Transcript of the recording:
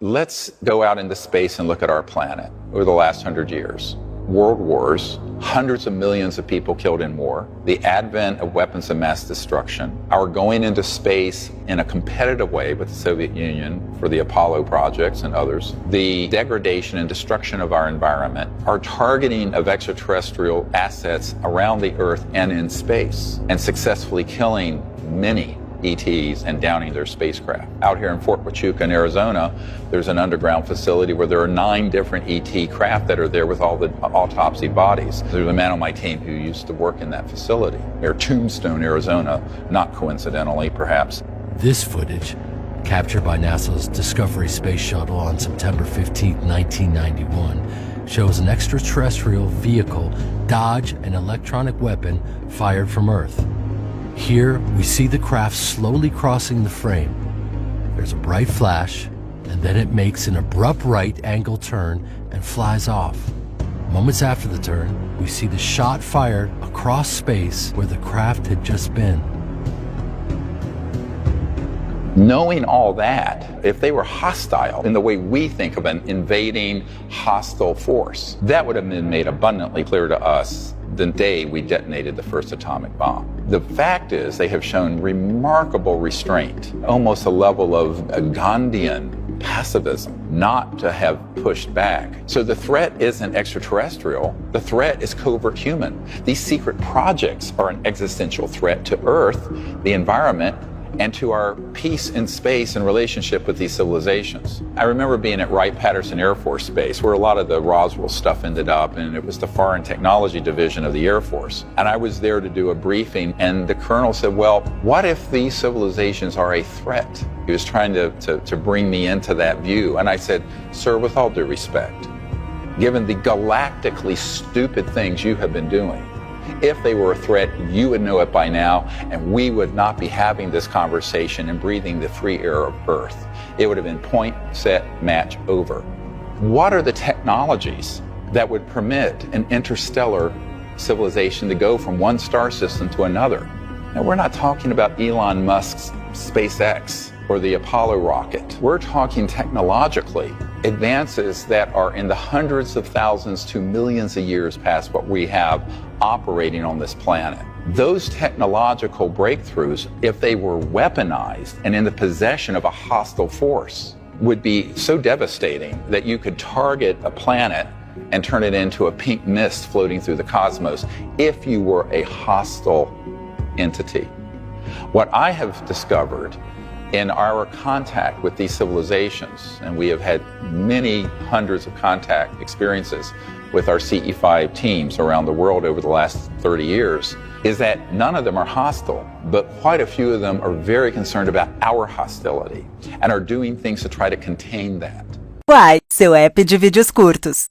Let's go out into space and look at our planet over the last 100 years. World wars, hundreds of millions of people killed in war, the advent of weapons of mass destruction, our going into space in a competitive way with the Soviet Union for the Apollo projects and others, the degradation and destruction of our environment, our targeting of extraterrestrial assets around the Earth and in space, and successfully killing many ETs and downing their spacecraft. Out here in Fort Huachuca in Arizona, there's an underground facility where there are 9 different ET craft that are there with all the autopsy bodies. There's a man on my team who used to work in that facility near Tombstone, Arizona, not coincidentally, perhaps. This footage, captured by NASA's Discovery Space Shuttle on September 15, 1991, shows an extraterrestrial vehicle dodge an electronic weapon fired from Earth. Here, we see the craft slowly crossing the frame. There's a bright flash, and then it makes an abrupt right-angle turn and flies off. Moments after the turn, we see the shot fired across space where the craft had just been. Knowing all that, if they were hostile in the way we think of an invading hostile force, that would have been made abundantly clear to us the day we detonated the first atomic bomb. The fact is they have shown remarkable restraint, almost a level of Gandhian pacifism, not to have pushed back. So the threat isn't extraterrestrial, the threat is covert human. These secret projects are an existential threat to Earth, the environment, and to our peace in space and relationship with these civilizations. I remember being at Wright-Patterson Air Force Base, where a lot of the Roswell stuff ended up, and it was the Foreign Technology Division of the Air Force. And I was there to do a briefing, and the colonel said, well, what if these civilizations are a threat? He was trying to bring me into that view. And I said, sir, with all due respect, given the galactically stupid things you have been doing, if they were a threat, you would know it by now, and we would not be having this conversation and breathing the free air of Earth. It would have been point, set, match, over. What are the technologies that would permit an interstellar civilization to go from one star system to another? Now, we're not talking about Elon Musk's SpaceX or the Apollo rocket. We're talking technologically advances that are in the hundreds of thousands to millions of years past what we have operating on this planet. Those technological breakthroughs, if they were weaponized and in the possession of a hostile force, would be so devastating that you could target a planet and turn it into a pink mist floating through the cosmos if you were a hostile entity. What I have discovered in our contact with these civilizations, and we have had many hundreds of contact experiences with our CE5 teams around the world over the last 30 years, is that none of them are hostile, but quite a few of them are very concerned about our hostility and are doing things to try to contain that. Uai, seu app de vídeos curtos.